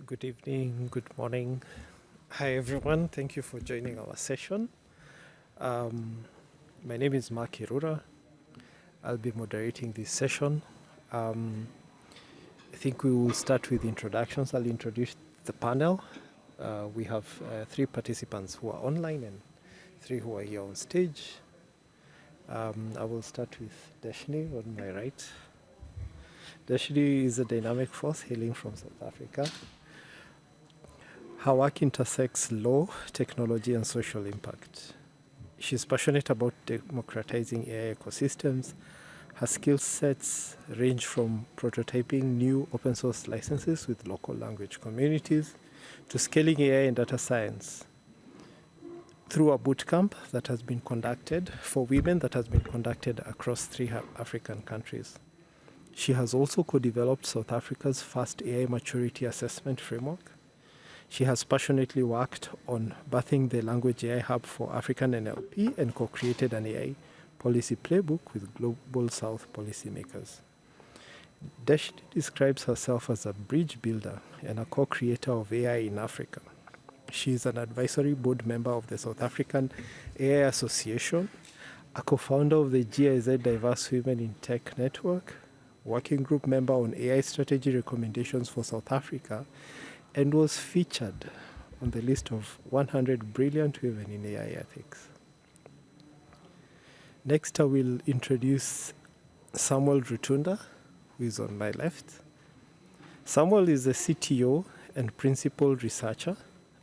Good evening, good morning. Hi, everyone. Thank you for joining our session. My name is Mark Irura. I'll be moderating this session. I think we will start with introductions. I'll introduce the panel. We have 3 participants who are online and 3 who are here on stage. I will start with Deshni on my right. Deshni is a dynamic force hailing from South Africa. Her work intersects law, technology, and social impact. She's passionate about democratizing AI ecosystems. Her skill sets range from prototyping new open source licenses with local language communities to scaling AI and data science through a bootcamp that has been conducted for women that has been conducted across 3 African countries. She has also co-developed South Africa's first AI maturity assessment framework. She has passionately worked on birthing the Language AI Hub for African NLP and co-created an AI policy playbook with Global South policymakers. Deshni describes herself as a bridge builder and a co-creator of AI in Africa. She is an advisory board member of the South African AI Association, a co-founder of the GIZ Diverse Women in Tech Network, working group member on AI strategy recommendations for South Africa, and was featured on the list of 100 brilliant women in AI ethics. Next, I will introduce Samuel Rutunda, who is on my left. Samuel is the CTO and principal researcher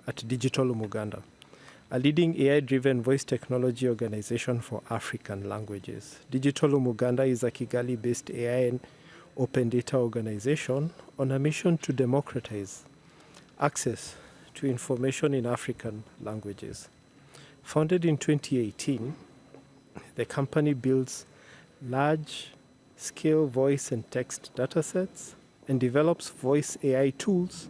at Digital Umuganda, a leading AI-driven voice technology organization for African languages. Digital Umuganda is a Kigali-based AI and open data organization on a mission to democratize access to information in African languages. Founded in 2018, the company builds large-scale voice and text datasets and develops voice AI tools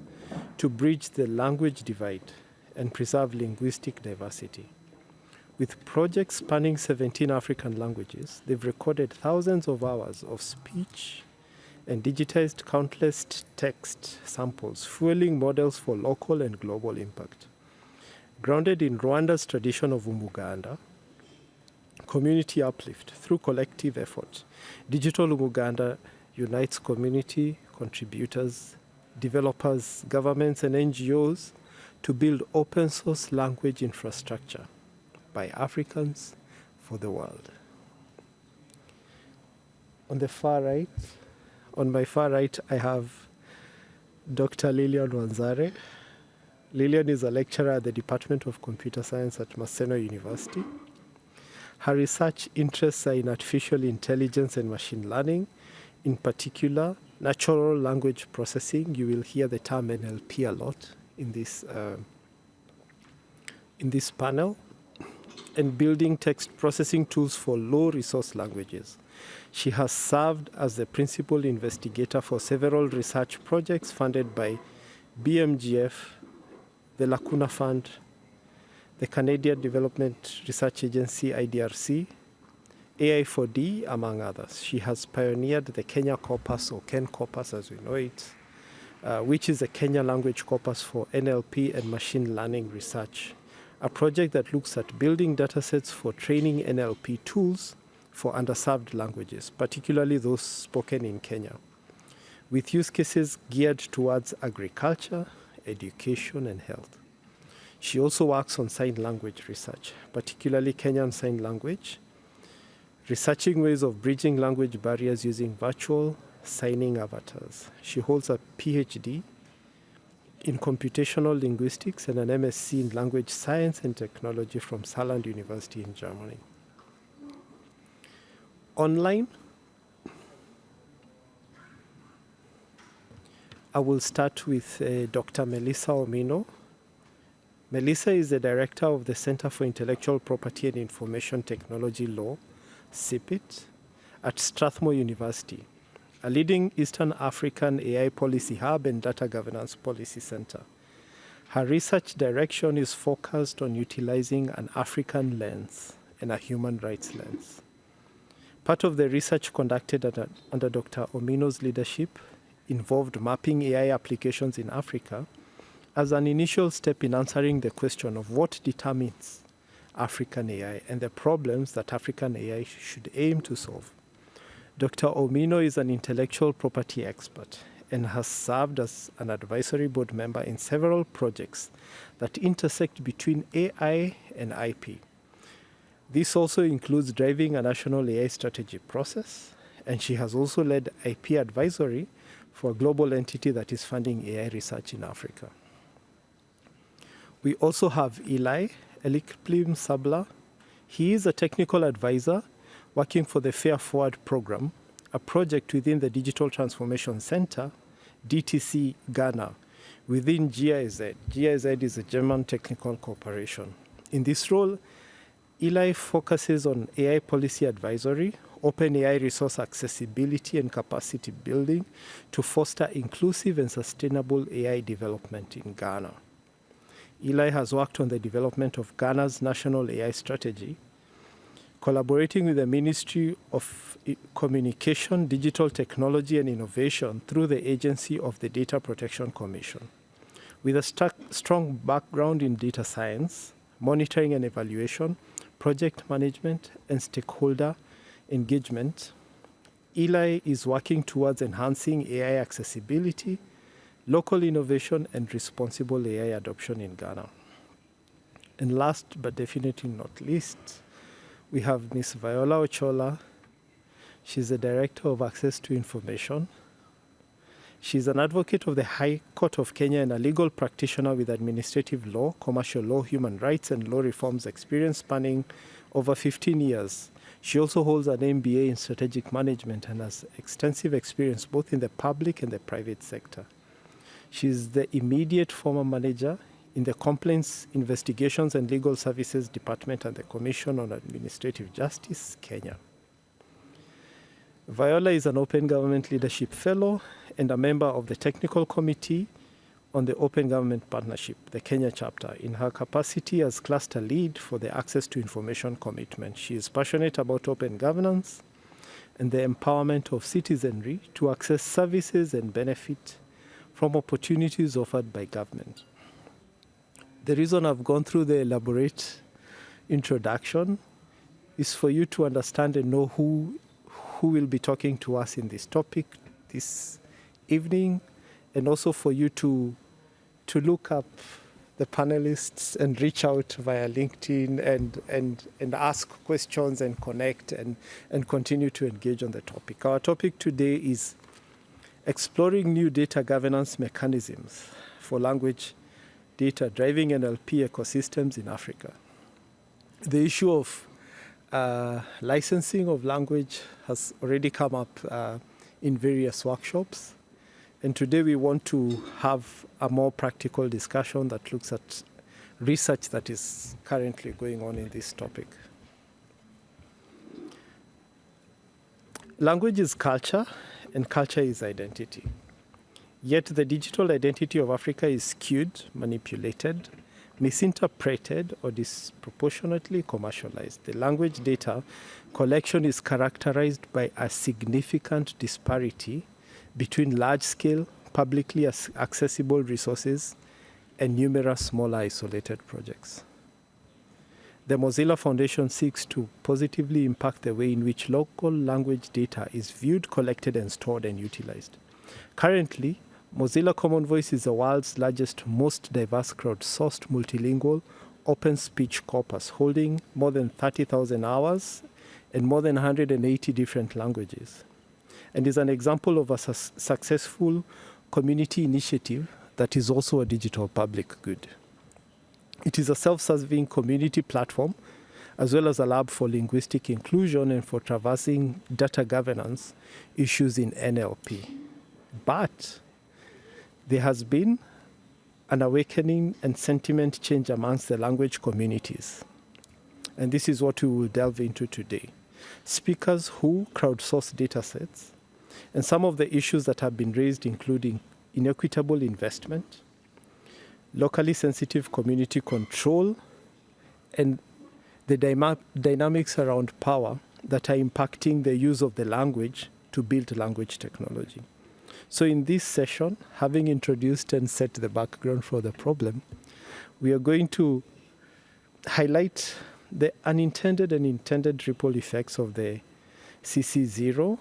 to bridge the language divide and preserve linguistic diversity. With projects spanning 17 African languages, they've recorded thousands of hours of speech and digitized countless text samples, fueling models for local and global impact. Grounded in Rwanda's tradition of Umuganda, community uplift through collective effort, Digital Umuganda unites community contributors, developers, governments, and NGOs to build open source language infrastructure by Africans for the world. On my far right, I have Dr. Lilian Wanzare. Lilian is a lecturer at the Department of Computer Science at Maseno University. Her research interests are in artificial intelligence and machine learning, in particular, natural language processing. You will hear the term NLP a lot in this panel, and building text processing tools for low-resource languages. She has served as the principal investigator for several research projects funded by BMGF, the Lacuna Fund, the Canadian Development Research Agency, IDRC, AI4D, among others. She has pioneered the Kenya Corpus, or Ken Corpus as we know it, which is a Kenya language corpus for NLP and machine learning research, a project that looks at building datasets for training NLP tools for underserved languages, particularly those spoken in Kenya, with use cases geared towards agriculture, education, and health. She also works on sign language research, particularly Kenyan Sign Language, researching ways of bridging language barriers using virtual signing avatars. She holds a PhD in computational linguistics and an MSc in language science and technology from Saarland University in Germany. Online, I will start with Dr. Melissa Omino. Melissa is the director of the Center for Intellectual Property and Information Technology Law, CIPIT, at Strathmore University, a leading Eastern African AI policy hub and data governance policy center. Her research direction is focused on utilizing an African lens and a human rights lens. Part of the research conducted under Dr. Omino's leadership involved mapping AI applications in Africa as an initial step in answering the question of what determines African AI and the problems that African AI should aim to solve. Dr. Omino is an intellectual property expert and has served as an advisory board member in several projects that intersect between AI and IP. This also includes driving a national AI strategy process, and she has also led IP advisory for a global entity that is funding AI research in Africa. We also have Eli Elikplim Sabla. He is a technical advisor working for the Fair Forward program, a project within the Digital Transformation Center, DTC Ghana, within GIZ. GIZ is a German technical corporation. In this role, Eli focuses on AI policy advisory, open AI resource accessibility and capacity building to foster inclusive and sustainable AI development in Ghana. Eli has worked on the development of Ghana's national AI strategy, collaborating with the Ministry of Communication, Digital Technology and Innovation through the agency of the Data Protection Commission. With a strong background in data science, monitoring and evaluation, project management, and stakeholder engagement, Eli is working towards enhancing AI accessibility, local innovation, and responsible AI adoption in Ghana. And last but definitely not least, we have Ms. Viola Ochola. She's the Director of Access to Information. She's an advocate of the High Court of Kenya and a legal practitioner with administrative law, commercial law, human rights, and law reforms experience spanning over 15 years. She also holds an MBA in strategic management and has extensive experience both in the public and the private sector. She's the immediate former manager in the Complaints, Investigations and Legal Services Department at the Commission on Administrative Justice, Kenya. Viola is an Open Government Leadership Fellow and a member of the Technical Committee on the Open Government Partnership, the Kenya chapter. In her capacity as cluster lead for the Access to Information Commitment, she is passionate about open governance and the empowerment of citizenry to access services and benefit from opportunities offered by government. The reason I've gone through the elaborate introduction is for you to understand and know who will be talking to us in this topic this evening, and also for you to look up the panelists and reach out via LinkedIn and ask questions and connect and continue to engage on the topic. Our topic today is exploring new data governance mechanisms for language data driving NLP ecosystems in Africa. The issue of licensing of language has already come up in various workshops. And today we want to have a more practical discussion that looks at research that is currently going on in this topic. Language is culture, and culture is identity. Yet the digital identity of Africa is skewed, manipulated, misinterpreted, or disproportionately commercialized. The language data collection is characterized by a significant disparity between large-scale, publicly accessible resources and numerous smaller isolated projects. The Mozilla Foundation seeks to positively impact the way in which local language data is viewed, collected, and stored and utilized. Currently, Mozilla Common Voice is the world's largest, most diverse crowdsourced multilingual open speech corpus, holding more than 30,000 hours and more than 180 different languages, and is an example of a successful community initiative that is also a digital public good. It is a self-serving community platform, as well as a lab for linguistic inclusion and for traversing data governance issues in NLP. But there has been an awakening and sentiment change amongst the language communities. And this is what we will delve into today. Speakers who crowdsource data sets, and some of the issues that have been raised, including inequitable investment, locally sensitive community control, and the dynamics around power that are impacting the use of the language to build language technology. So in this session, having introduced and set the background for the problem, we are going to highlight the unintended and intended ripple effects of the CC0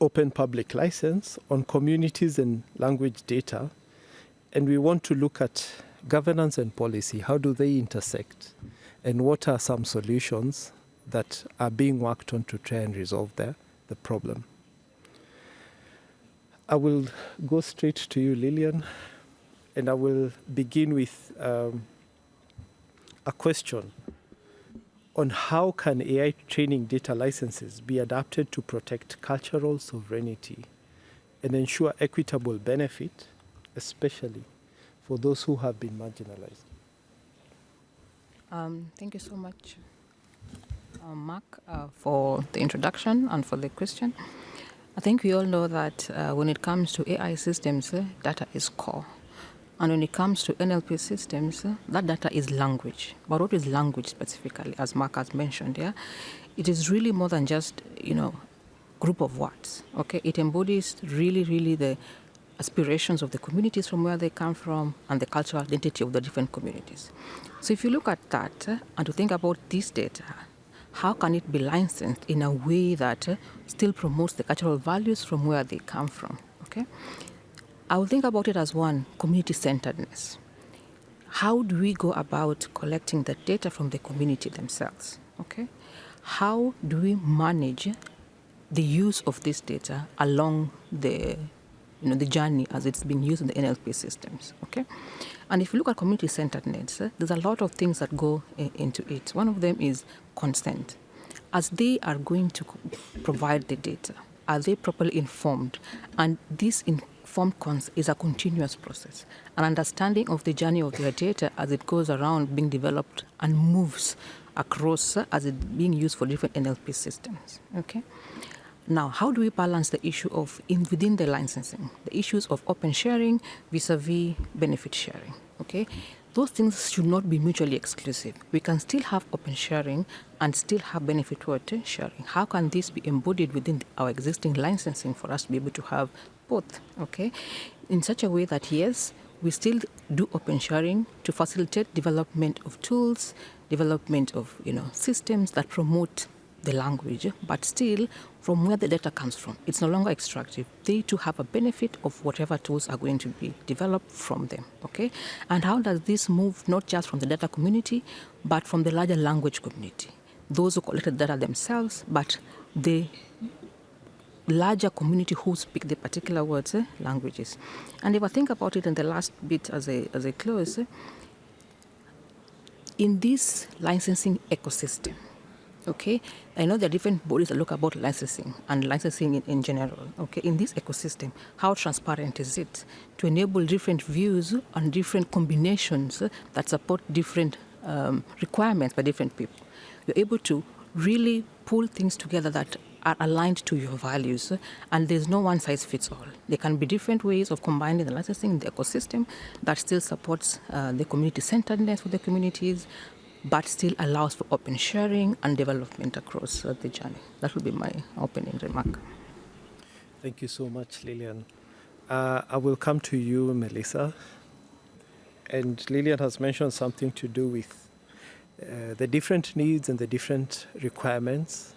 open public license on communities and language data. And we want to look at governance and policy. How do they intersect? And what are some solutions that are being worked on to try and resolve the problem? I will go straight to you, Lillian, and I will begin with a question on how can AI training data licenses be adapted to protect cultural sovereignty and ensure equitable benefit, especially for those who have been marginalized. Thank you so much, Mark, for the introduction and for the question. I think we all know that when it comes to AI systems, data is core. And when it comes to NLP systems, that data is language. But what is language specifically, as Mark has mentioned, yeah? It is really more than just, group of words, okay? It embodies really the aspirations of the communities from where they come from and the cultural identity of the different communities. So if you look at that and to think about this data, how can it be licensed in a way that still promotes the cultural values from where they come from, okay? I will think about it as one, community-centeredness. How do we go about collecting the data from the community themselves, okay? How do we manage the use of this data along the journey as it's being used in the NLP systems, okay? And if you look at community-centeredness, there's a lot of things that go into it. One of them is consent. As they are going to provide the data, are they properly informed? And this informed consent is a continuous process. An understanding of the journey of their data as it goes around being developed and moves across as it's being used for different NLP systems, okay? Now, how do we balance the issue of, within the licensing, the issues of open sharing vis-a-vis benefit sharing, okay? Those things should not be mutually exclusive. We can still have open sharing and still have benefit sharing. How can this be embodied within our existing licensing for us to be able to have both, okay? In such a way that, yes, we still do open sharing to facilitate development of tools, development of, systems that promote the language, but still from where the data comes from. It's no longer extractive. They too have a benefit of whatever tools are going to be developed from them, okay? And how does this move not just from the data community, but from the larger language community? Those who collected data themselves, but the larger community who speak the particular words, languages. And if I think about it in the last bit as a close, in this licensing ecosystem, okay, I know there are different bodies that look about licensing and licensing in general. Okay, in this ecosystem, how transparent is it to enable different views and different combinations that support different requirements by different people? You're able to really pull things together that are aligned to your values, and there's no one size fits all. There can be different ways of combining the licensing in the ecosystem that still supports the community-centeredness for the communities, but still allows for open sharing and development across the journey. That would be my opening remark. Thank you so much, Lillian. I will come to you, Melissa. And Lillian has mentioned something to do with the different needs and the different requirements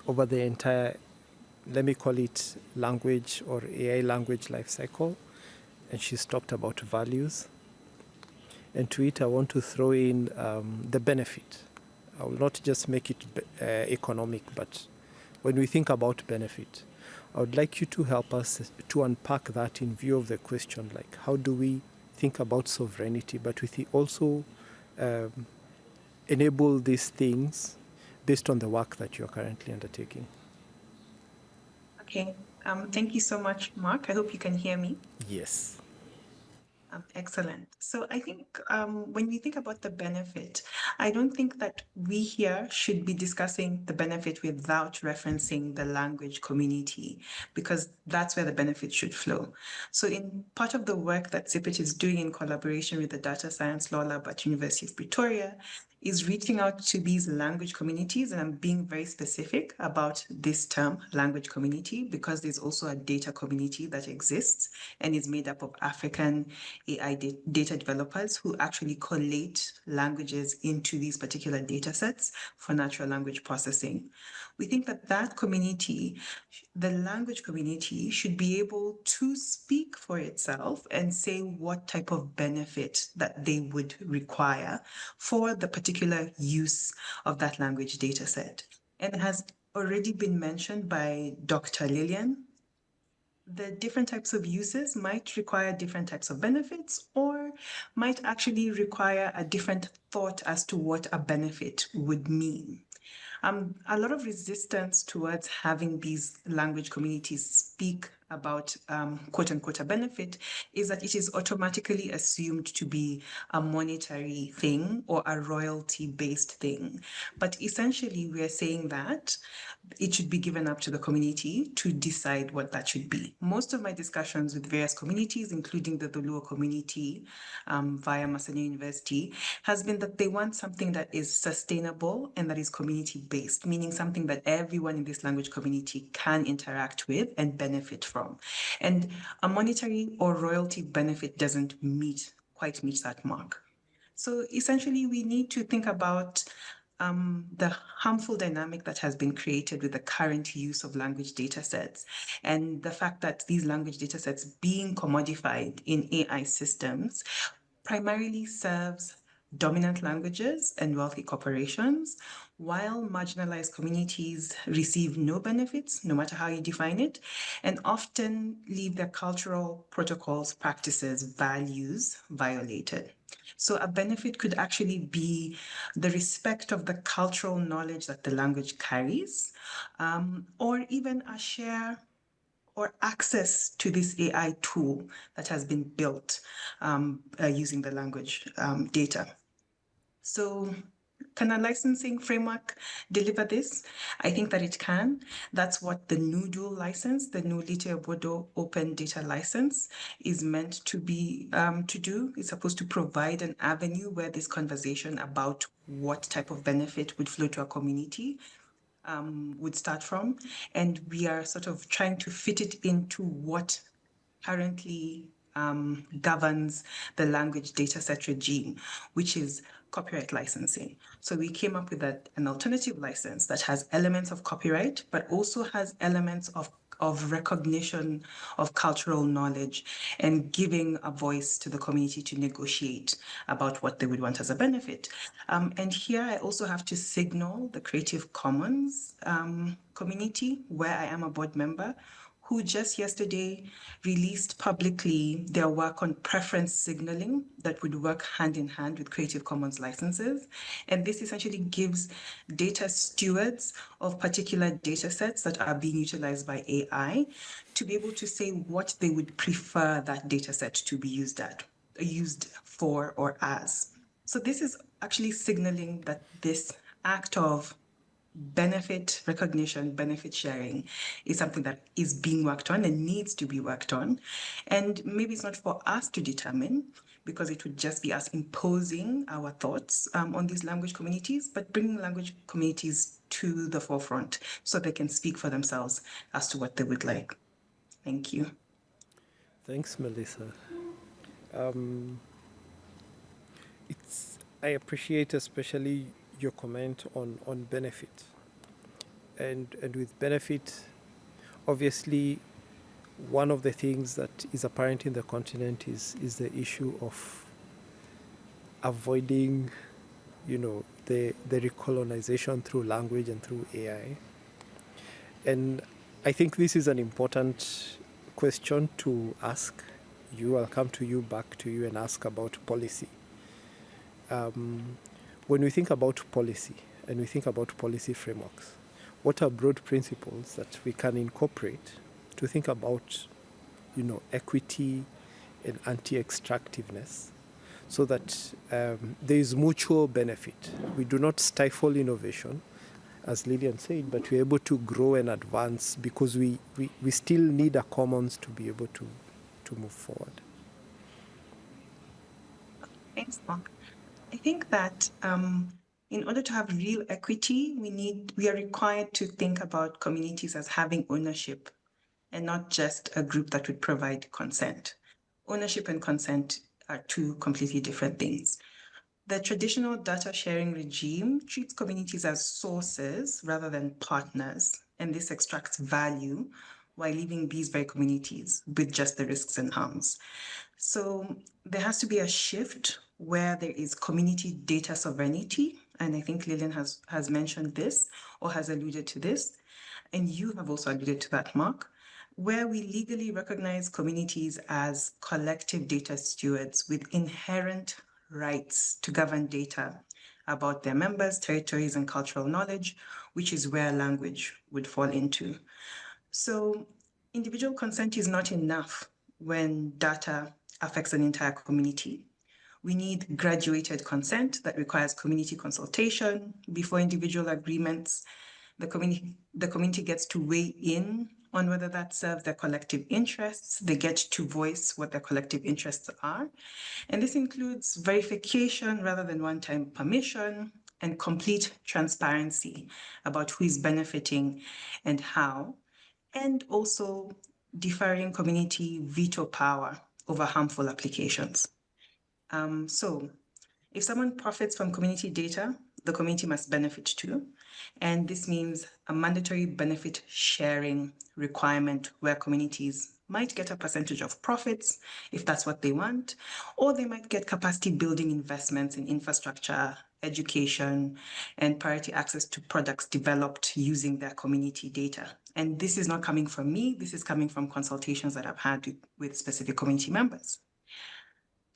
over the entire, let me call it language or AI language life cycle. And she's talked about values. And to it, I want to throw in the benefit. I will not just make it economic, but when we think about benefit, I would like you to help us to unpack that in view of the question, like how do we think about sovereignty, but we also enable these things based on the work that you're currently undertaking. Okay, thank you so much, Mark. I hope you can hear me. Yes. Excellent. So I think when we think about the benefit, I don't think that we here should be discussing the benefit without referencing the language community, because that's where the benefit should flow. So in part of the work that Zipit is doing in collaboration with the Data Science Law Lab at University of Pretoria is reaching out to these language communities, and I'm being very specific about this term, language community, because there's also a data community that exists and is made up of African AI data developers who actually collate languages into these particular data sets for natural language processing. We think that that community, the language community, should be able to speak for itself and say what type of benefit that they would require for the particular use of that language data set. And it has already been mentioned by Dr. Lillian. The different types of uses might require different types of benefits or might actually require a different thought as to what a benefit would mean. A lot of resistance towards having these language communities speak about quote unquote a benefit is that it is automatically assumed to be a monetary thing or a royalty based thing. But essentially, we are saying that it should be given up to the community to decide what that should be. Most of my discussions with various communities, including the Luo community via Massachusetts University, has been that they want something that is sustainable and that is community-based, meaning something that everyone in this language community can interact with and benefit from. And a monetary or royalty benefit doesn't quite meet that mark. So essentially, we need to think about the harmful dynamic that has been created with the current use of language data sets and the fact that these language data sets being commodified in AI systems primarily serves dominant languages and wealthy corporations, while marginalized communities receive no benefits, no matter how you define it, and often leave their cultural protocols, practices, values violated. So a benefit could actually be the respect of the cultural knowledge that the language carries, or even a share or access to this AI tool that has been built using the language data. So can a licensing framework deliver this? I think that it can. That's what the Noodle license, the Nulite Obodo Open Data License, is meant to be to do. It's supposed to provide an avenue where this conversation about what type of benefit would flow to a community would start from. And we are sort of trying to fit it into what currently governs the language dataset regime, which is copyright licensing. So we came up with an alternative license that has elements of copyright, but also has elements of recognition of cultural knowledge and giving a voice to the community to negotiate about what they would want as a benefit. And here I also have to signal the Creative Commons community, where I am a board member, who just yesterday released publicly their work on preference signaling that would work hand in hand with Creative Commons licenses. And this essentially gives data stewards of particular data sets that are being utilized by AI to be able to say what they would prefer that data set to be used for or as. So this is actually signaling that this act of benefit recognition, benefit sharing is something that is being worked on and needs to be worked on. And maybe it's not for us to determine, because it would just be us imposing our thoughts on these language communities, but bringing language communities to the forefront so they can speak for themselves as to what they would like. Thank you. Thanks, Melissa. I appreciate especially your comment on benefit. And with benefit, obviously, one of the things that is apparent in the continent is the issue of avoiding, the recolonization through language and through AI. And I think this is an important question to ask you. I'll come to you, back to you, and ask about policy. When we think about policy and we think about policy frameworks, what are broad principles that we can incorporate to think about, equity and anti-extractiveness, so that there is mutual benefit? We do not stifle innovation, as Lillian said, but we're able to grow and advance because we still need a commons to be able to move forward. Thanks, Mark. I think that In order to have real equity, we are required to think about communities as having ownership and not just a group that would provide consent. Ownership and consent are two completely different things. The traditional data sharing regime treats communities as sources rather than partners, and this extracts value while leaving these very communities with just the risks and harms. So there has to be a shift where there is community data sovereignty, and I think Lillian has mentioned this or has alluded to this, and you have also alluded to that, Mark, where we legally recognize communities as collective data stewards with inherent rights to govern data about their members, territories, and cultural knowledge, which is where language would fall into. So individual consent is not enough when data affects an entire community. We need graduated consent that requires community consultation before individual agreements. The community gets to weigh in on whether that serves their collective interests. They get to voice what their collective interests are. And this includes verification rather than one-time permission and complete transparency about who is benefiting and how, and also deferring community veto power over harmful applications. So if someone profits from community data, the community must benefit too. And this means a mandatory benefit sharing requirement where communities might get a percentage of profits if that's what they want, or they might get capacity building investments in infrastructure, education, and priority access to products developed using their community data. And this is not coming from me, this is coming from consultations that I've had with specific community members.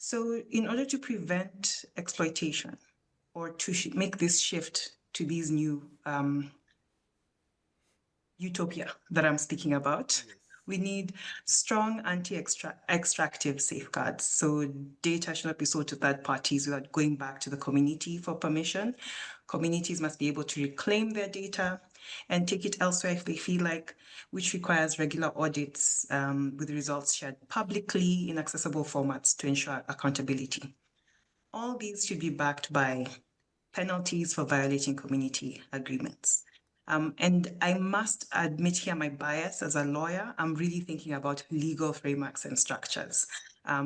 So in order to prevent exploitation or to make this shift to these new utopia that I'm speaking about, we need strong anti-extractive safeguards. So data should not be sold to third parties without going back to the community for permission. Communities must be able to reclaim their data and take it elsewhere if they feel like, which requires regular audits with results shared publicly in accessible formats to ensure accountability. All these should be backed by penalties for violating community agreements. And I must admit here my bias as a lawyer. I'm really thinking about legal frameworks and structures.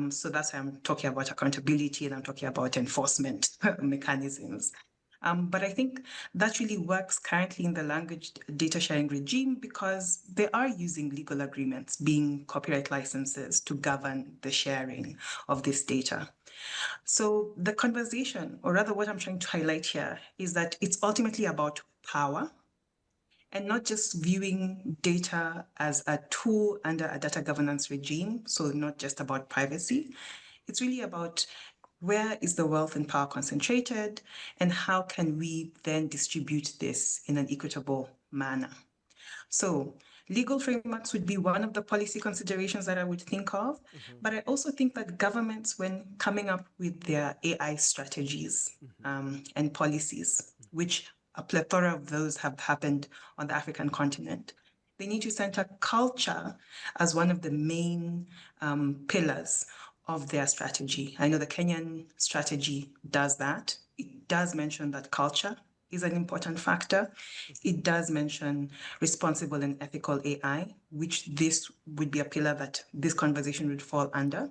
So that's why I'm talking about accountability and I'm talking about enforcement mechanisms. But I think that really works currently in the language data sharing regime because they are using legal agreements, being copyright licenses, to govern the sharing of this data. So the conversation, or rather what I'm trying to highlight here, is that it's ultimately about power and not just viewing data as a tool under a data governance regime, so not just about privacy. It's really about where is the wealth and power concentrated, and how can we then distribute this in an equitable manner? So legal frameworks would be one of the policy considerations that I would think of, but I also think that governments, when coming up with their AI strategies and policies, which a plethora of those have happened on the African continent, they need to center culture as one of the main pillars of their strategy. I know the Kenyan strategy does that. It does mention that culture is an important factor. It does mention responsible and ethical AI, which this would be a pillar that this conversation would fall under.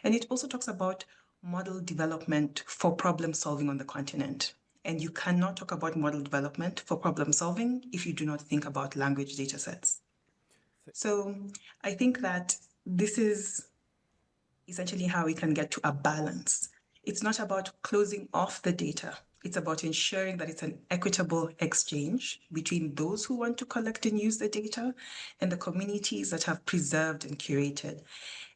And it also talks about model development for problem solving on the continent. And you cannot talk about model development for problem solving if you do not think about language data sets. So I think that this is essentially how we can get to a balance. It's not about closing off the data. It's about ensuring that it's an equitable exchange between those who want to collect and use the data and the communities that have preserved and curated.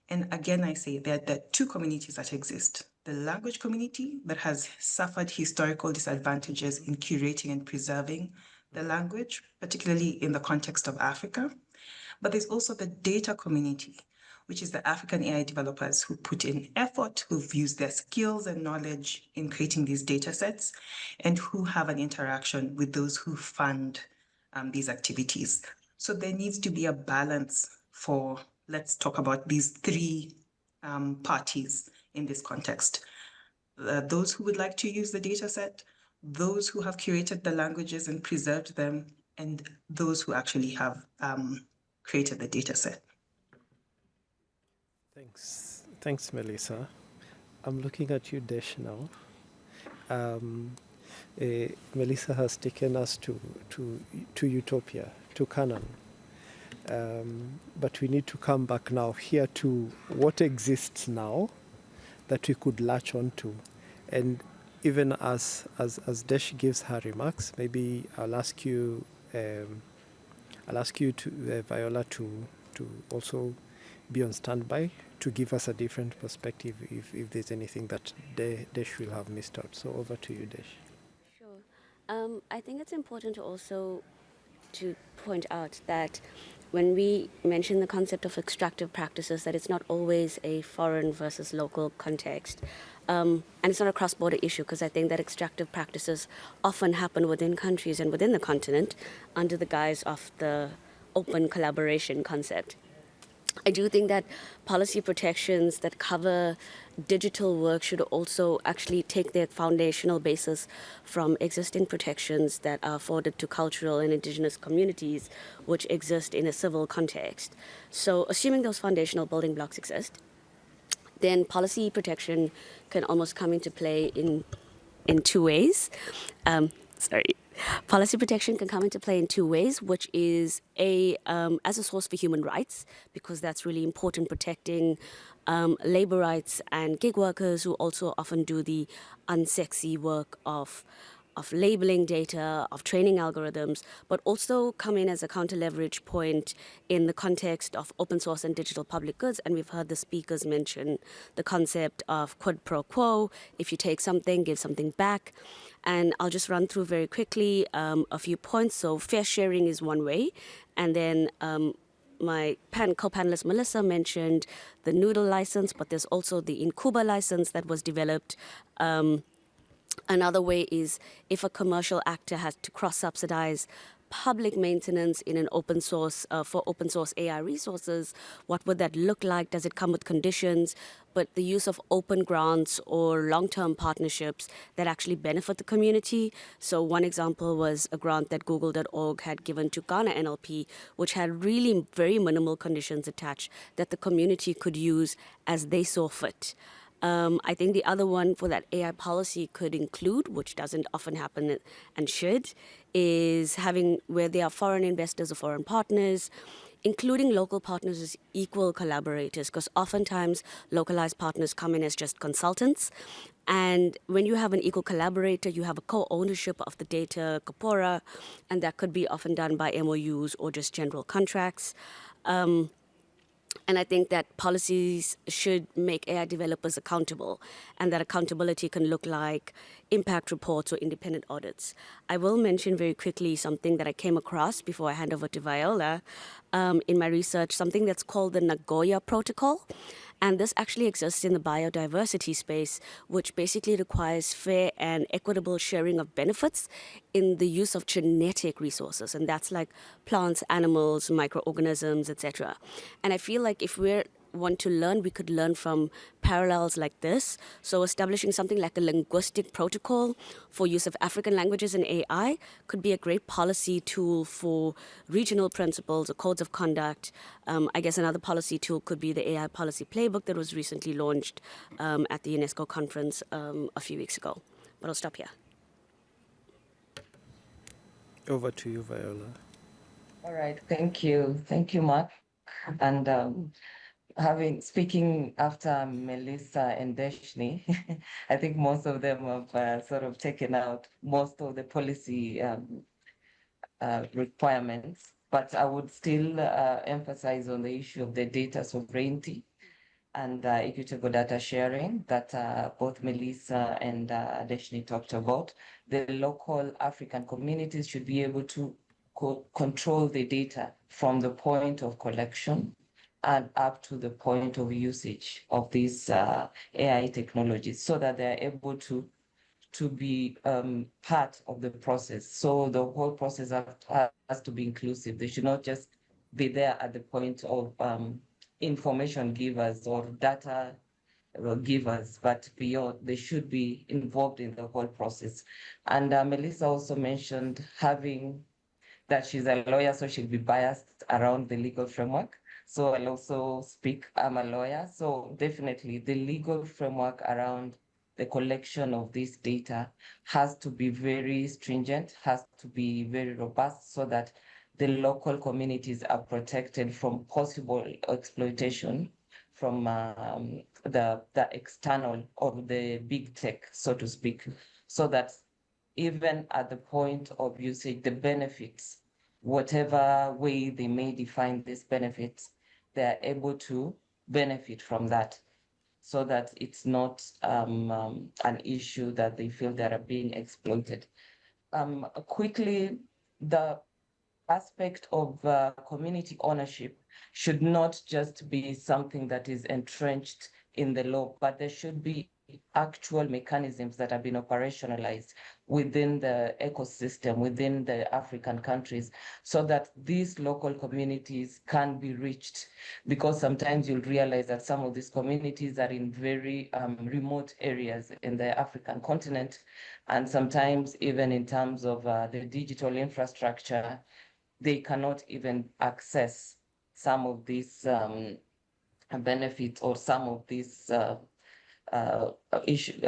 And again, I say that there are two communities that exist. The language community that has suffered historical disadvantages in curating and preserving the language, particularly in the context of Africa. But there's also the data community, which is the African AI developers who put in effort, who've used their skills and knowledge in creating these data sets, and who have an interaction with those who fund these activities. So there needs to be a balance for, let's talk about these three parties in this context. Those who would like to use the data set, those who have curated the languages and preserved them, and those who actually have created the data set. Thanks, Melissa. I'm looking at you, Desh, now. Melissa has taken us to utopia, to Canaan. But we need to come back now here to what exists now that we could latch onto. And even as Desh gives her remarks, maybe I'll ask you to Viola to also be on standby to give us a different perspective if there's anything that Desh will have missed out. So over to you, Desh. Sure. I think it's important to also to point out that when we mention the concept of extractive practices, that it's not always a foreign versus local context. And it's not a cross-border issue, because I think that extractive practices often happen within countries and within the continent under the guise of the open collaboration concept. I do think that policy protections that cover digital work should also actually take their foundational basis from existing protections that are afforded to cultural and indigenous communities which exist in a civil context. So assuming those foundational building blocks exist, then policy protection can almost come into play in two ways. Policy protection can come into play in two ways, which is as a source for human rights, because that's really important, protecting labor rights and gig workers who also often do the unsexy work of labeling data, of training algorithms, but also come in as a counter leverage point in the context of open source and digital public goods. And we've heard the speakers mention the concept of quid pro quo. If you take something, give something back. And I'll just run through very quickly a few points. So fair sharing is one way. And then my co-panelist Melissa mentioned the Noodle license, but there's also the Incuba license that was developed. Another way is if a commercial actor has to cross-subsidize public maintenance in an open source for open source AI resources, what would that look like? Does it come with conditions? But the use of open grants or long-term partnerships that actually benefit the community. So one example was a grant that Google.org had given to Ghana NLP, which had really very minimal conditions attached that the community could use as they saw fit. I think the other one for that AI policy could include, which doesn't often happen and should, is having where there are foreign investors or foreign partners, including local partners as equal collaborators, because oftentimes localized partners come in as just consultants. And when you have an equal collaborator, you have a co-ownership of the data corpora, and that could be often done by MOUs or just general contracts. And I think that policies should make AI developers accountable, and that accountability can look like impact reports or independent audits. I will mention very quickly something that I came across before I hand over to Viola in my research, something that's called the Nagoya Protocol. And this actually exists in the biodiversity space, which basically requires fair and equitable sharing of benefits in the use of genetic resources. And that's like plants, animals, microorganisms, etc. And I feel like if we want to learn, we could learn from parallels like this. So establishing something like a linguistic protocol for use of African languages in AI could be a great policy tool for regional principles or codes of conduct. I guess another policy tool could be the AI policy playbook that was recently launched at the UNESCO conference a few weeks ago. But I'll stop here. Over to you, Viola. All right, thank you. Thank you, Mark. And speaking after Melissa and Deshni, I think most of them have sort of taken out most of the policy requirements, but I would still emphasize on the issue of the data sovereignty and equitable data sharing that both Melissa and Deshni talked about. The local African communities should be able to control the data from the point of collection and up to the point of usage of these AI technologies, so that they're able to be part of the process. So the whole process has to be inclusive. They should not just be there at the point of information givers or data givers, but beyond, they should be involved in the whole process. And Melissa also mentioned having that she's a lawyer, so she'll be biased around the legal framework. So I'll also speak, I'm a lawyer. So definitely the legal framework around the collection of this data has to be very stringent, has to be very robust so that the local communities are protected from possible exploitation from the external or the big tech, so to speak, so that even at the point of usage, the benefits, whatever way they may define these benefits, they're able to benefit from that so that it's not an issue that they feel that are being exploited. Quickly, the aspect of community ownership should not just be something that is entrenched in the law, but there should be actual mechanisms that have been operationalized within the ecosystem, within the African countries, so that these local communities can be reached. Because sometimes you'll realize that some of these communities are in very remote areas in the African continent. And sometimes even in terms of the digital infrastructure, they cannot even access some of these benefits or some of these issue,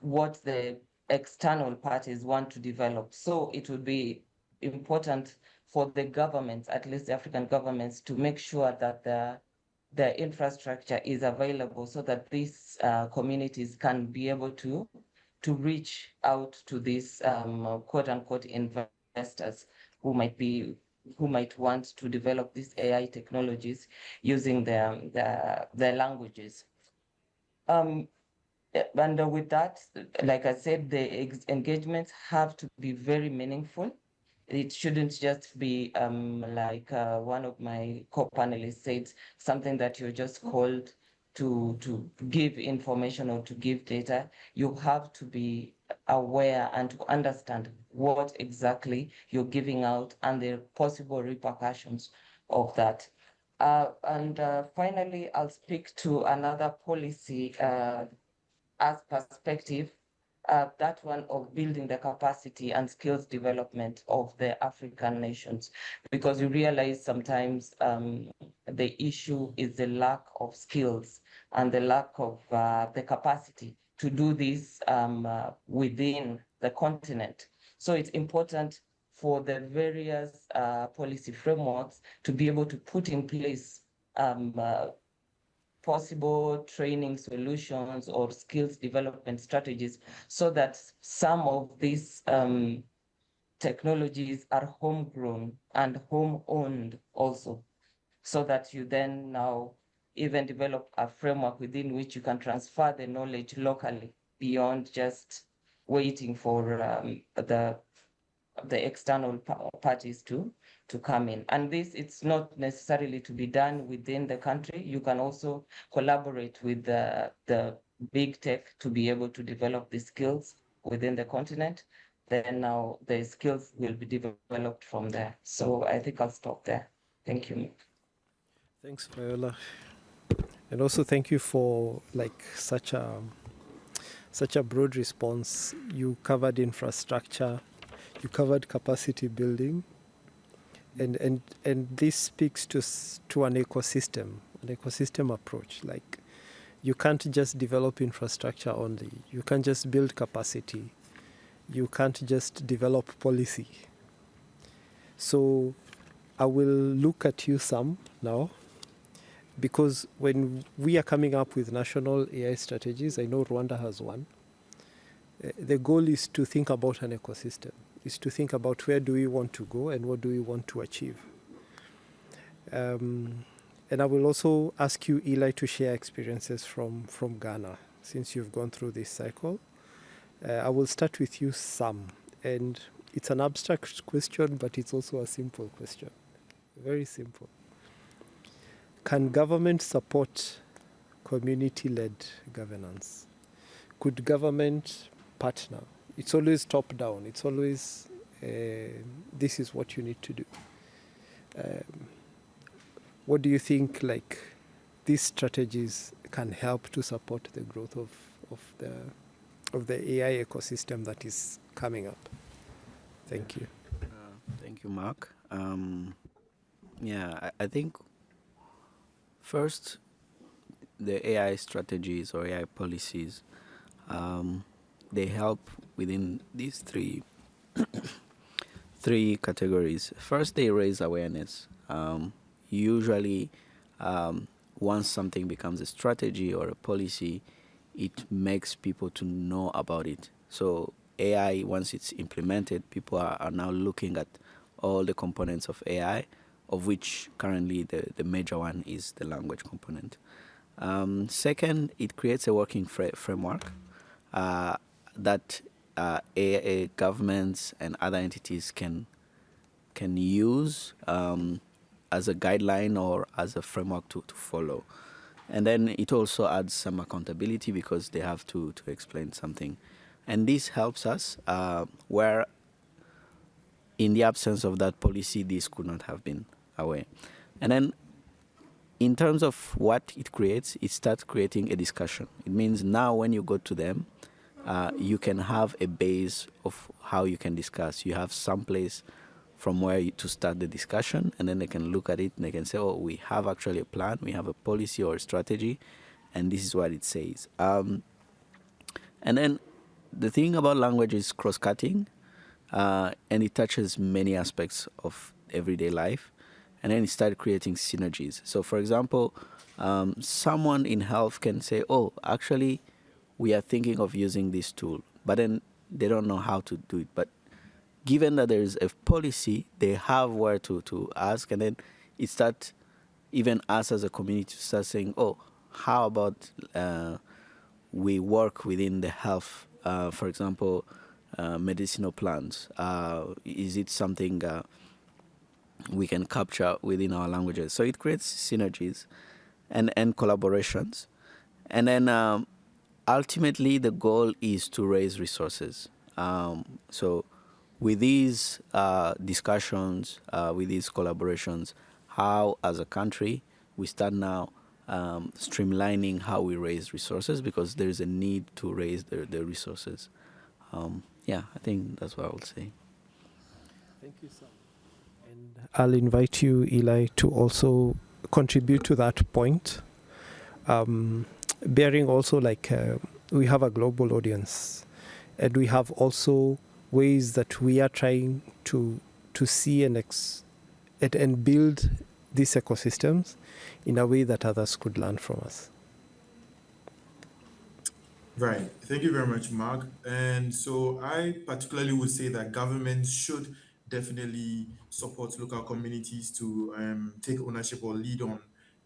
what the external parties want to develop. So it would be important for the governments, at least the African governments, to make sure that the infrastructure is available so that these communities can be able to reach out to these quote unquote investors who might want to develop these AI technologies using their languages. And with that, like I said, the engagements have to be very meaningful. It shouldn't just be like one of my co-panelists said, something that you're just called to give information or to give data. You have to be aware and to understand what exactly you're giving out and the possible repercussions of that. And finally, I'll speak to another policy as perspective, that one of building the capacity and skills development of the African nations, because you realize sometimes the issue is the lack of skills and the lack of the capacity to do this within the continent. So it's important for the various policy frameworks to be able to put in place possible training solutions or skills development strategies so that some of these technologies are homegrown and home-owned also, so that you then now even develop a framework within which you can transfer the knowledge locally beyond just waiting for the external parties to come in. And this, it's not necessarily to be done within the country. You can also collaborate with the big tech to be able to develop the skills within the continent. Then now the skills will be developed from there. So I think I'll stop there. Thank you. Thanks, Viola. And also thank you for such a broad response. You covered infrastructure, you covered capacity building, and this speaks to an ecosystem approach. Like, you can't just develop infrastructure only. You can't just build capacity. You can't just develop policy. So I will look at you some now, because when we are coming up with national AI strategies, I know Rwanda has one. The goal is to think about an ecosystem, is to think about where do we want to go and what do we want to achieve. And I will also ask you, Eli, to share experiences from Ghana, since you've gone through this cycle. I will start with you, Sam. And it's an abstract question, but it's also a simple question. Very simple. Can government support community-led governance? Could government partner? It's always top-down. It's always, this is what you need to do. What do you think, these strategies can help to support the growth of the AI ecosystem that is coming up. Thank you. Thank you, Mark. I think first, the AI strategies or AI policies, they help within these three categories. First, they raise awareness. Usually, once something becomes a strategy or a policy, it makes people to know about it. So AI, once it's implemented, people are now looking at all the components of AI, of which currently the major one is the language component. Second, it creates a working framework that AA governments and other entities can use as a guideline or as a framework to follow. And then it also adds some accountability because they have to explain something. And this helps us where in the absence of that policy, this could not have been away. And then in terms of what it creates, it starts creating a discussion. It means now when you go to them, you can have a base of how you can discuss. You have some place from where to start the discussion, and then they can look at it and they can say, oh, we have actually a plan, we have a policy or a strategy, and this is what it says. And then the thing about language is cross-cutting, and it touches many aspects of everyday life, and then it started creating synergies. So, for example, someone in health can say, oh, actually, we are thinking of using this tool, but then they don't know how to do it. But given that there is a policy, they have where to ask, and then it starts, even us as a community, to start saying, oh, how about we work within the health, for example, medicinal plants? Is it something we can capture within our languages? So it creates synergies and collaborations. And then ultimately, the goal is to raise resources. So with these discussions, with these collaborations, how as a country we start now streamlining how we raise resources, because there is a need to raise the resources. I think that's what I would say. Thank you, Sam. And I'll invite you, Eli, to also contribute to that point. Bearing also we have a global audience, and we have also ways that we are trying to see and build these ecosystems in a way that others could learn from us. Right. Thank you very much, Mark. And so I particularly would say that governments should definitely support local communities to take ownership or lead on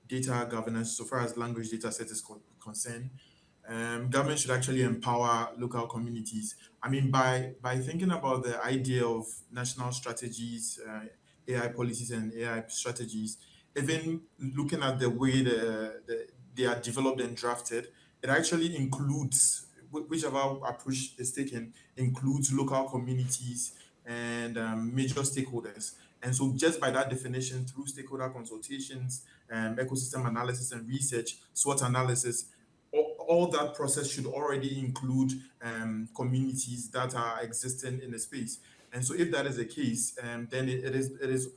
data governance so far as language data set is concerned. Government should actually empower local communities. I mean, by thinking about the idea of national strategies, AI policies and AI strategies, even looking at the way they are developed and drafted, it actually includes, whichever approach is taken, includes local communities and major stakeholders. And so just by that definition, through stakeholder consultations, ecosystem analysis and research, SWOT analysis, all that process should already include communities that are existing in the space. And so if that is the case, then it is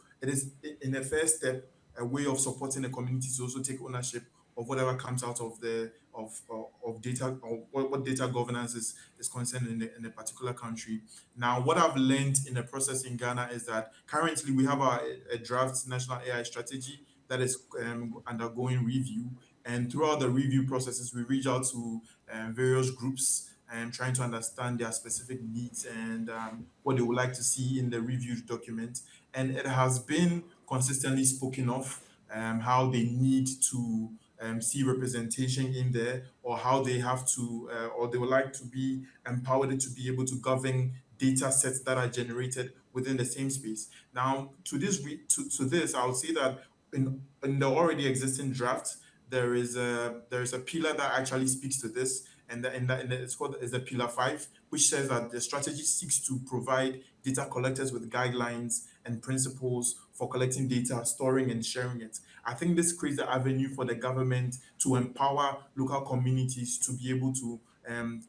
in a first step a way of supporting the communities to also take ownership of whatever comes out of the of data, or what data governance is concerned in a particular country. Now, what I've learned in the process in Ghana is that currently we have a draft national AI strategy that is undergoing review. And throughout the review processes, we reach out to various groups and trying to understand their specific needs and what they would like to see in the reviewed document. And it has been consistently spoken of how they need to see representation in there, or how they have to, or they would like to be empowered to be able to govern data sets that are generated within the same space. Now, to this, I would say that in the already existing draft, there is a pillar that actually speaks to this, and it's called is the pillar 5, which says that the strategy seeks to provide data collectors with guidelines and principles for collecting data, storing and sharing it. I think this creates the avenue for the government to empower local communities to be able to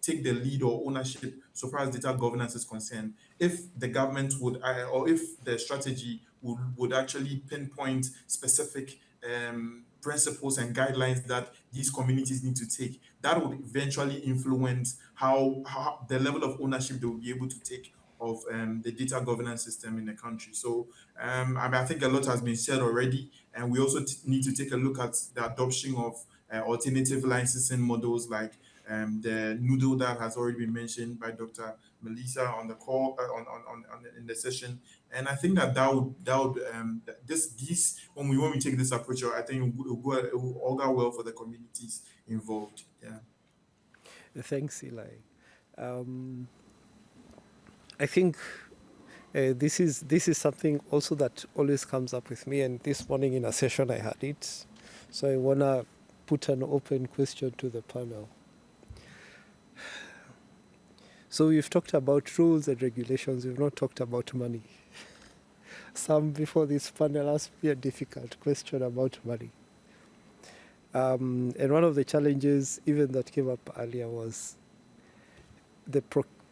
take the lead or ownership so far as data governance is concerned. If the government would, or if the strategy would actually pinpoint specific principles and guidelines that these communities need to take, that would eventually influence how the level of ownership they will be able to take of the data governance system in the country. So I think a lot has been said already, and we also need to take a look at the adoption of alternative licensing models like the Noodle that has already been mentioned by Dr. Melissa on the call in the session. And I think that would this when we take this approach, I think it will augur well for the communities involved. Yeah. Thanks, Eli. I think this is something also that always comes up with me, and this morning in a session I had it. So I want to put an open question to the panel. So we've talked about rules and regulations, we've not talked about money. Some before this panel asked me a difficult question about money. And one of the challenges even that came up earlier was the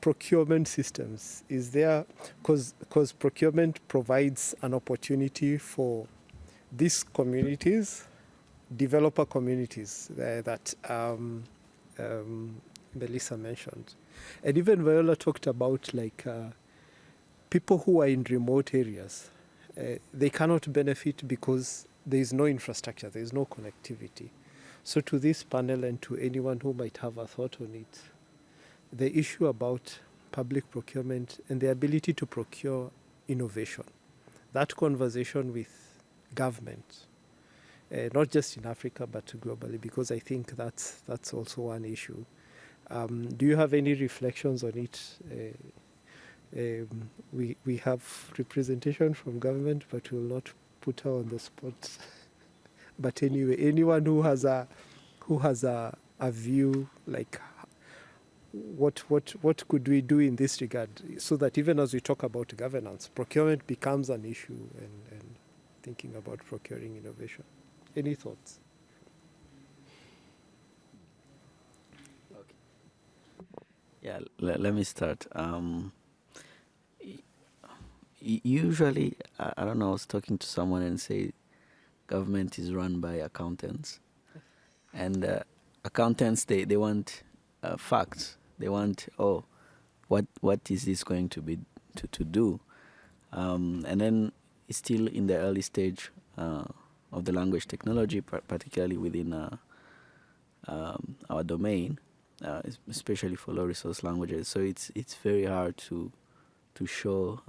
procurement systems. Is there, because procurement provides an opportunity for these communities, developer communities that Melissa mentioned. And even Viola talked about like people who are in remote areas, they cannot benefit because there is no infrastructure, there is no connectivity. So to this panel and to anyone who might have a thought on it, the issue about public procurement and the ability to procure innovation, that conversation with government, not just in Africa but globally, because I think that's also one issue. Do you have any reflections on it? We have representation from government, but we will not put her on the spot. But anyway, anyone who has a view, like what could we do in this regard, so that even as we talk about governance, procurement becomes an issue, and thinking about procuring innovation. Any thoughts? Yeah, let me start. Usually, I don't know, I was talking to someone and say government is run by accountants. And accountants, they want facts. They want, what is this going to be to do? And then it's still in the early stage of the language technology, particularly within our domain, especially for low resource languages. So it's very hard to show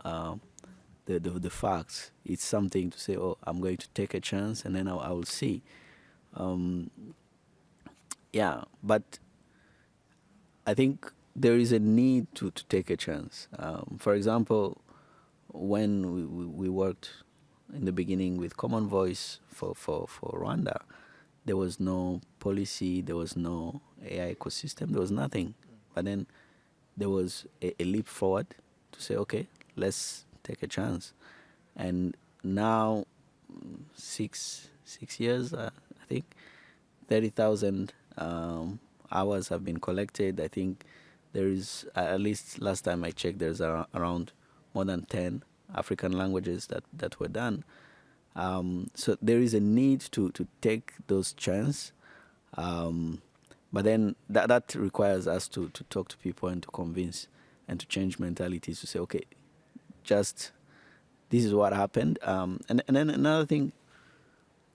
the facts. It's something to say, I'm going to take a chance and then I will see. Yeah, but I think there is a need to take a chance. For example, when we worked in the beginning with Common Voice for Rwanda, there was no policy, there was no AI ecosystem, there was nothing. But then there was a leap forward to say, okay, let's take a chance. And now, 6 years, I think, 30,000 hours have been collected. I think there is, at least last time I checked, there's around more than 10 African languages that were done. So there is a need to take those chances. But then that requires us to talk to people and to convince and to change mentalities, to say, okay, just this is what happened. And then another thing,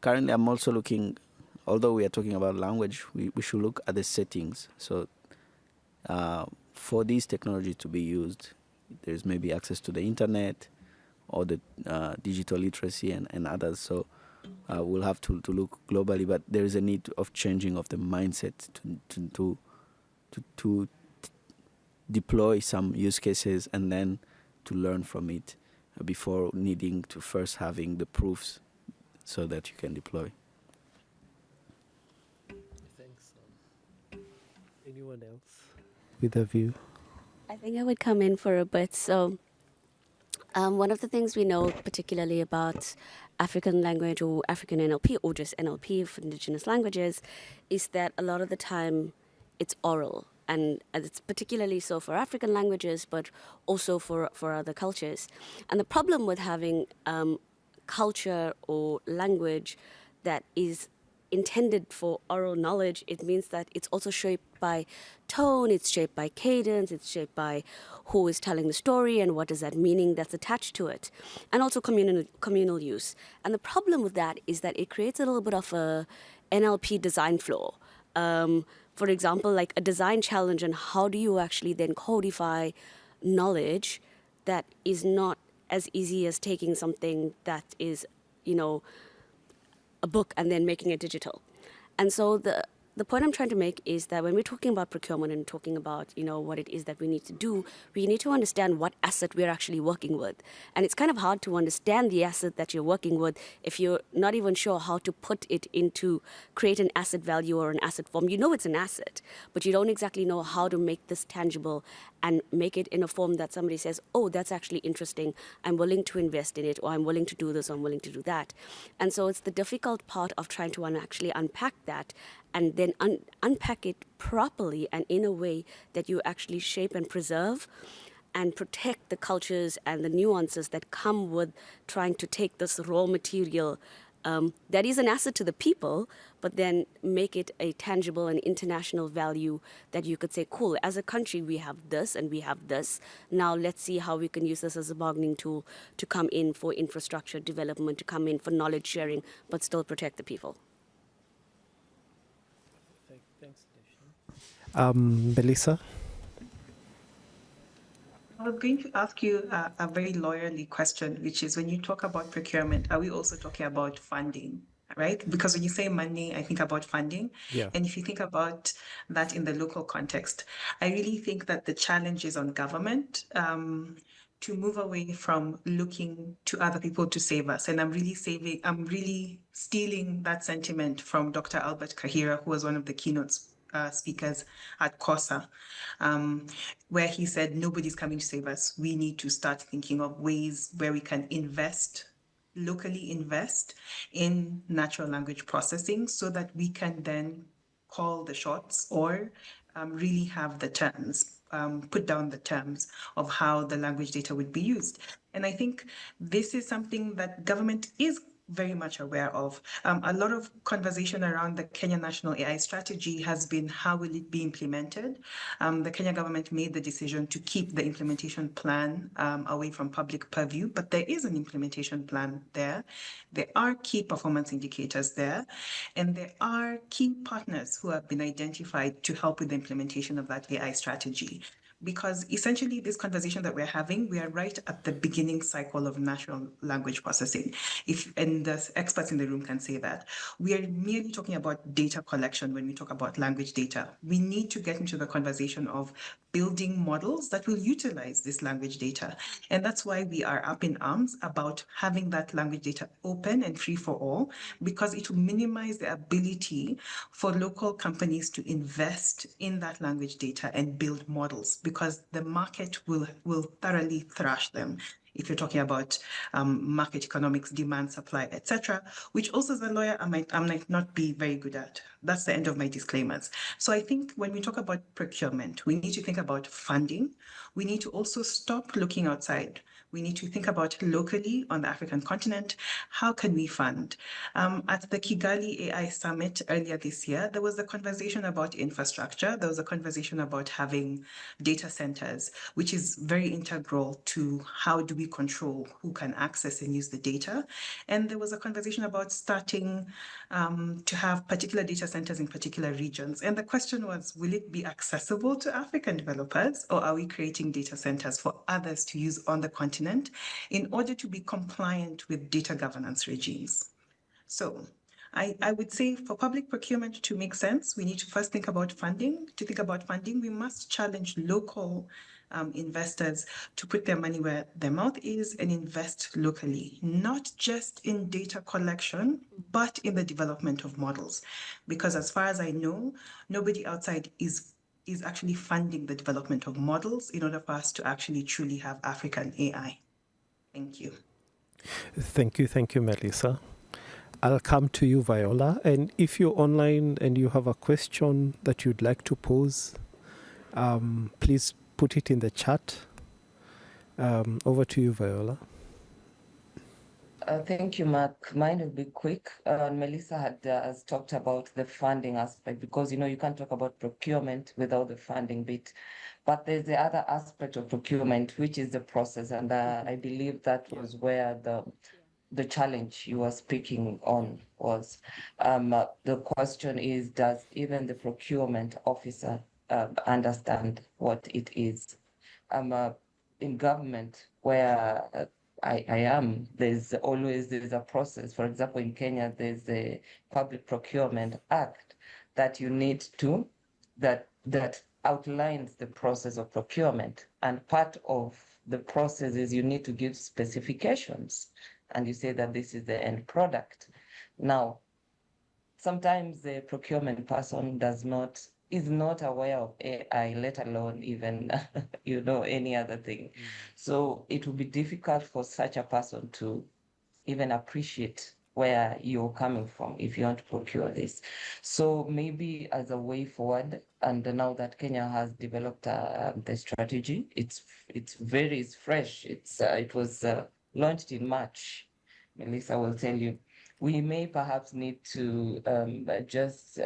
currently I'm also looking, although we are talking about language, we should look at the settings. So for this technology to be used, there's maybe access to the internet or the digital literacy and others. So we'll have to look globally, but there is a need of changing of the mindset to deploy some use cases and then to learn from it before needing to first having the proofs so that you can deploy. Thanks. Anyone else with a view? I think I would come in for a bit. So One of the things we know particularly about African language or African NLP or just NLP for indigenous languages is that a lot of the time it's oral. And it's particularly so for African languages, but also for other cultures. And the problem with having culture or language that is intended for oral knowledge, it means that it's also shaped by tone, it's shaped by cadence, it's shaped by who is telling the story and what is that meaning that's attached to it, and also communal use. And the problem with that is that it creates a little bit of a NLP design flaw. For example, like a design challenge on how do you actually then codify knowledge that is not as easy as taking something that is, a book and then making it digital. And so the point I'm trying to make is that when we're talking about procurement and talking about, what it is that we need to do, we need to understand what asset we're actually working with. And it's kind of hard to understand the asset that you're working with if you're not even sure how to put it into, create an asset value or an asset form. You know it's an asset, but you don't exactly know how to make this tangible and make it in a form that somebody says, oh, that's actually interesting. I'm willing to invest in it, or I'm willing to do this, or I'm willing to do that. And so it's the difficult part of trying to actually unpack that and then unpack it properly and in a way that you actually shape and preserve and protect the cultures and the nuances that come with trying to take this raw material that is an asset to the people, but then make it a tangible and international value that you could say, cool, as a country, we have this and we have this. Now let's see how we can use this as a bargaining tool to come in for infrastructure development, to come in for knowledge sharing, but still protect the people. Thanks, Melissa? I was going to ask you a very lawyerly question, which is when you talk about procurement, are we also talking about funding, right? Because when you say money, I think about funding. Yeah. And if you think about that in the local context, I really think that the challenge is on government to move away from looking to other people to save us. And I'm really stealing that sentiment from Dr. Albert Kahira, who was one of the keynote speakers at COSA, where he said, nobody's coming to save us. We need to start thinking of ways where we can locally invest in natural language processing so that we can then call the shots or really have the terms, put down the terms of how the language data would be used. And I think this is something that government is very much aware of. A lot of conversation around the Kenya National AI Strategy has been how will it be implemented. The Kenya government made the decision to keep the implementation plan away from public purview, but there is an implementation plan there. There are key performance indicators there, and there are key partners who have been identified to help with the implementation of that AI strategy. Because essentially this conversation that we're having, we are right at the beginning cycle of natural language processing. And the experts in the room can say that. We are merely talking about data collection when we talk about language data. We need to get into the conversation of building models that will utilize this language data. And that's why we are up in arms about having that language data open and free for all, because it will minimize the ability for local companies to invest in that language data and build models, because the market will thoroughly thrash them. If you're talking about market economics, demand, supply, etc., which also as a lawyer, I might not be very good at. That's the end of my disclaimers. So I think when we talk about procurement, we need to think about funding. We need to also stop looking outside. We need to think about locally on the African continent. How can we fund? At the Kigali AI Summit earlier this year, there was a conversation about infrastructure. There was a conversation about having data centers, which is very integral to how do we control who can access and use the data. And there was a conversation about starting to have particular data centers in particular regions. And the question was, will it be accessible to African developers, or are we creating data centers for others to use on the continent in order to be compliant with data governance regimes? So I would say for public procurement to make sense, we need to first think about funding. To think about funding, we must challenge local investors to put their money where their mouth is and invest locally, not just in data collection, but in the development of models. Because as far as I know, nobody outside is actually funding the development of models in order for us to actually truly have African AI. Thank you. Thank you, Melissa. I'll come to you, Viola. And if you're online and you have a question that you'd like to pose, please put it in the chat. Over to you, Viola. Thank you, Mark. Mine will be quick. Melissa has talked about the funding aspect because, you can't talk about procurement without the funding bit. But there's the other aspect of procurement, which is the process. And I believe that was where the challenge you were speaking on was. The question is, does even the procurement officer understand what it is? In government where I am, there's a process. For example, in Kenya, there's a Public Procurement Act that you need to, that outlines the process of procurement. And part of the process is you need to give specifications and you say that this is the end product. Now, sometimes the procurement person is not aware of AI, let alone even, any other thing. So it will be difficult for such a person to even appreciate where you're coming from if you want to procure this. So maybe as a way forward, and now that Kenya has developed the strategy, it's fresh. It was launched in March. Melissa will tell you. We may perhaps need to just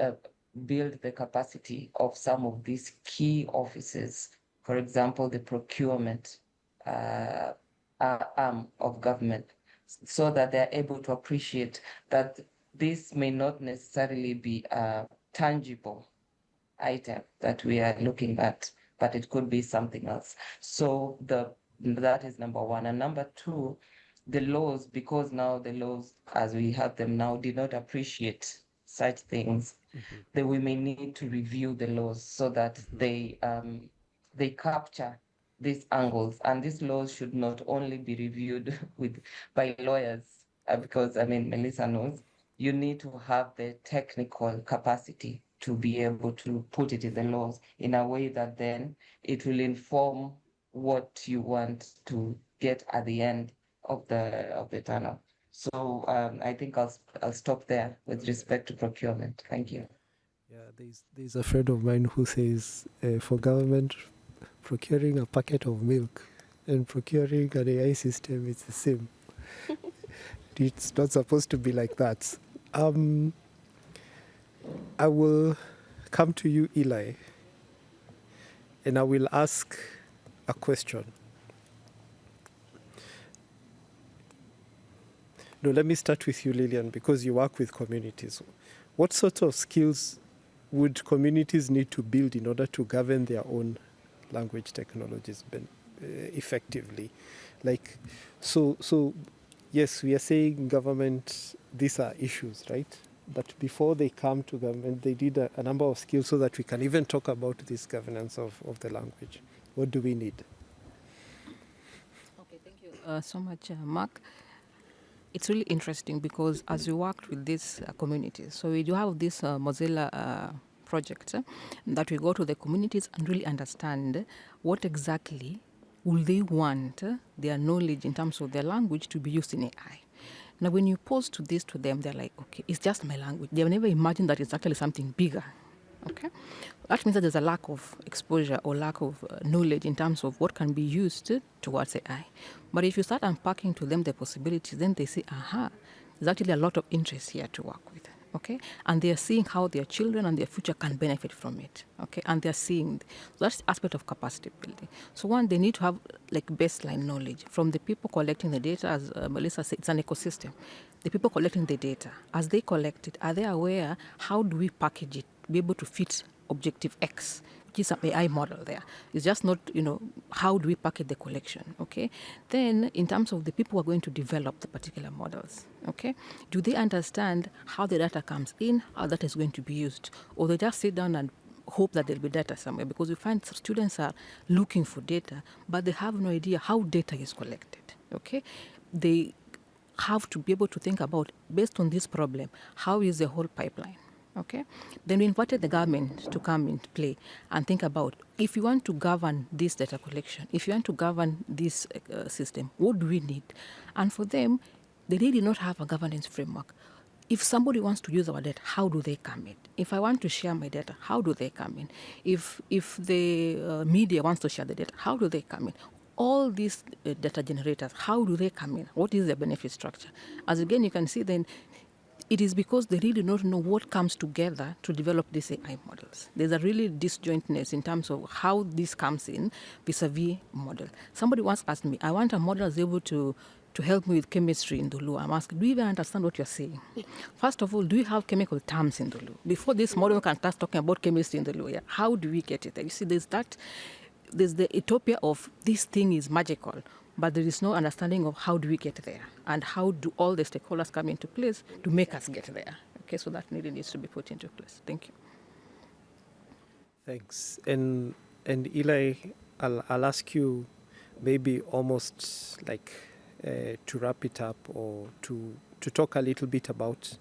build the capacity of some of these key offices. For example, the procurement arm of government, so that they're able to appreciate that this may not necessarily be a tangible item that we are looking at, but it could be something else. So that is number one. And number two, the laws, because now the laws as we have them now did not appreciate such things, then we may need to review the laws so that they capture these angles. And these laws should not only be reviewed by lawyers, because Melissa knows, you need to have the technical capacity to be able to put it in the laws in a way that then it will inform what you want to get at the end of the tunnel. So I think I'll stop there with respect to procurement. Thank you. Yeah, there's a friend of mine who says for government, procuring a packet of milk and procuring an AI system, it's the same. It's not supposed to be like that. I will come to you, Eli, and I will ask a question. No, let me start with you, Lillian, because you work with communities. What sort of skills would communities need to build in order to govern their own language technologies effectively? So yes, we are saying government, these are issues, right? But before they come to government, they did a number of skills so that we can even talk about this governance of the language. What do we need? Okay, thank you so much, Mark. It's really interesting because as we worked with these communities, so we do have this Mozilla project that we go to the communities and really understand what exactly will they want their knowledge in terms of their language to be used in AI. Now, when you pose this to them, they're like, okay, it's just my language. They've never imagined that it's actually something bigger. Okay, that means that there's a lack of exposure or lack of knowledge in terms of what can be used towards AI. But if you start unpacking to them the possibilities, then they say, aha, there's actually a lot of interest here to work with. Okay, and they are seeing how their children and their future can benefit from it. Okay, and they're seeing that's the aspect of capacity building. So one, they need to have like baseline knowledge from the people collecting the data. As Melissa said, it's an ecosystem. The people collecting the data, as they collect it, are they aware how do we package it, be able to fit objective X, which is an AI model there. It's just not, how do we package the collection, okay? Then in terms of the people who are going to develop the particular models, okay? Do they understand how the data comes in, how that is going to be used? Or they just sit down and hope that there'll be data somewhere? Because we find students are looking for data, but they have no idea how data is collected, okay? They have to be able to think about, based on this problem, how is the whole pipeline? Okay, then we invited the government to come into play and think about, if you want to govern this data collection, if you want to govern this system, what do we need? And for them, they did not have a governance framework. If somebody wants to use our data, how do they come in? If I want to share my data, how do they come in? If the media wants to share the data, how do they come in? All these data generators, how do they come in? What is the benefit structure? As again, you can see then, it is because they really don't know what comes together to develop these AI models. There's a really disjointness in terms of how this comes in vis-a-vis model. Somebody once asked me, I want a model that's able to help me with chemistry in Dulu. I'm asking, do you even understand what you're saying? First of all, do you have chemical terms in Dulu? Before this model can start talking about chemistry in Dulu, how do we get it there? You see, there's the utopia of this thing is magical, but there is no understanding of how do we get there and how do all the stakeholders come into place to make us get there. Okay, so that really needs to be put into place. Thank you. Thanks. And Eli, I'll ask you maybe almost like to wrap it up, or to talk a little bit about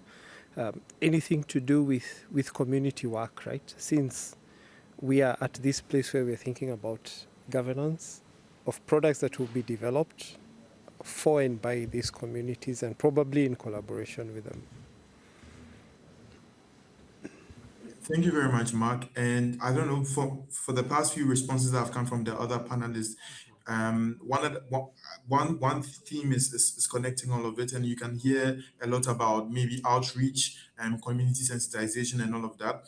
anything to do with community work, right? Since we are at this place where we're thinking about governance of products that will be developed for and by these communities, and probably in collaboration with them. Thank you very much, Mark. And I don't know, for the past few responses that have come from the other panelists, one theme is connecting all of it, and you can hear a lot about maybe outreach and community sensitization and all of that.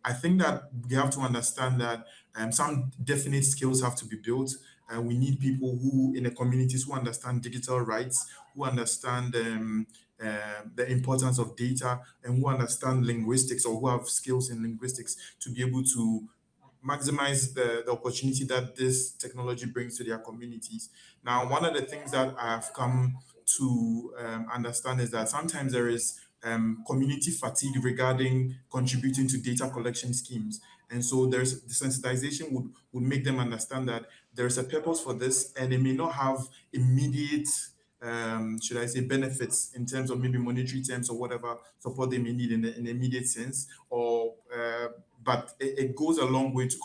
I think that we have to understand that some definite skills have to be built, and we need people who in the communities who understand digital rights, who understand the importance of data, and who understand linguistics, or who have skills in linguistics to be able to maximize the opportunity that this technology brings to their communities. Now, one of the things that I've come to understand is that sometimes there is community fatigue regarding contributing to data collection schemes. And so there's the sensitization would make them understand that there's a purpose for this, and it may not have immediate should I say, benefits in terms of maybe monetary terms or whatever support they may need in the immediate sense, or but it goes a long way to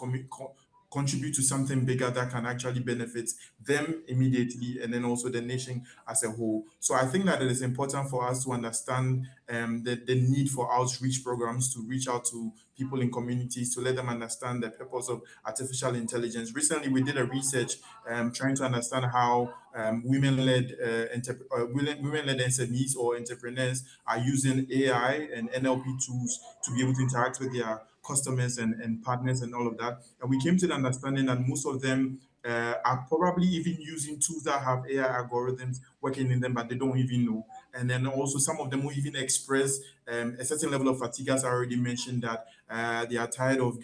contribute to something bigger that can actually benefit them immediately, and then also the nation as a whole. So I think that it is important for us to understand the need for outreach programs to reach out to people in communities, to let them understand the purpose of artificial intelligence. Recently, we did a research trying to understand how women-led women-led SMEs or entrepreneurs are using AI and NLP tools to be able to interact with their customers and partners and all of that. And we came to the understanding that most of them are probably even using tools that have AI algorithms working in them, but they don't even know. And then also some of them will even express a certain level of fatigue, as I already mentioned, that they are tired of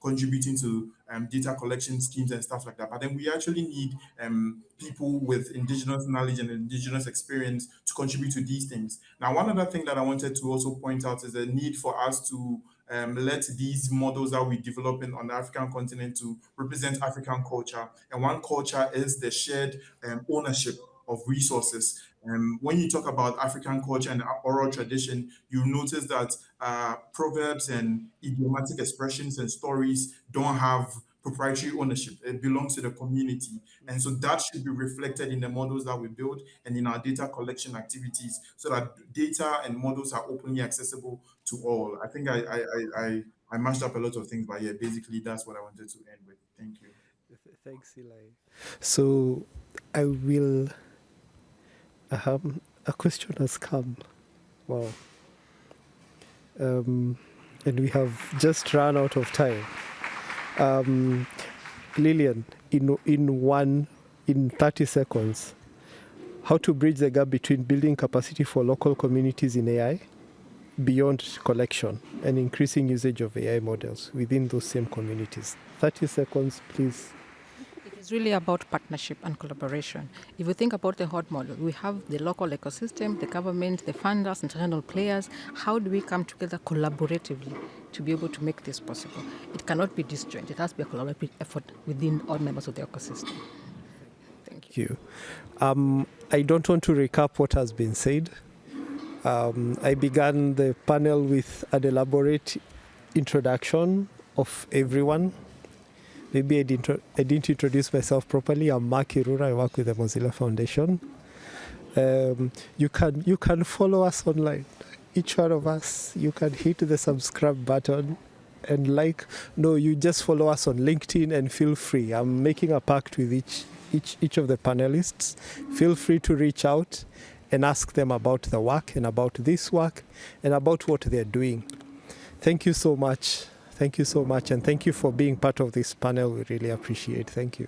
contributing to data collection schemes and stuff like that. But then we actually need people with indigenous knowledge and indigenous experience to contribute to these things. Now, one other thing that I wanted to also point out is the need for us to let these models that we developing on the African continent to represent African culture. And one culture is the shared ownership of resources. When you talk about African culture and oral tradition, you notice that proverbs and idiomatic expressions and stories don't have proprietary ownership. It belongs to the community. And so that should be reflected in the models that we build and in our data collection activities, so that data and models are openly accessible to all. I think I mashed up a lot of things, but yeah, basically that's what I wanted to end with. Thank you. Thanks, Eli. So I will, a question has come. Wow. And we have just run out of time. Lillian, in 30 seconds, how to bridge the gap between building capacity for local communities in AI beyond collection and increasing usage of AI models within those same communities. 30 seconds, please. It is really about partnership and collaboration. If you think about the HOT model, we have the local ecosystem, the government, the funders, international players. How do we come together collaboratively to be able to make this possible? It cannot be disjointed. It has to be a collaborative effort within all members of the ecosystem. Thank you. I don't want to recap what has been said, I began the panel with an elaborate introduction of everyone. Maybe I didn't introduce myself properly. I'm Mark Irura. I work with the Mozilla Foundation. You can follow us online. Each one of us, you can hit the subscribe button and you just follow us on LinkedIn and feel free. I'm making a pact with each of the panelists. Feel free to reach out and ask them about the work and about this work and about what they're doing. Thank you so much. Thank you so much. And thank you for being part of this panel. We really appreciate it. Thank you.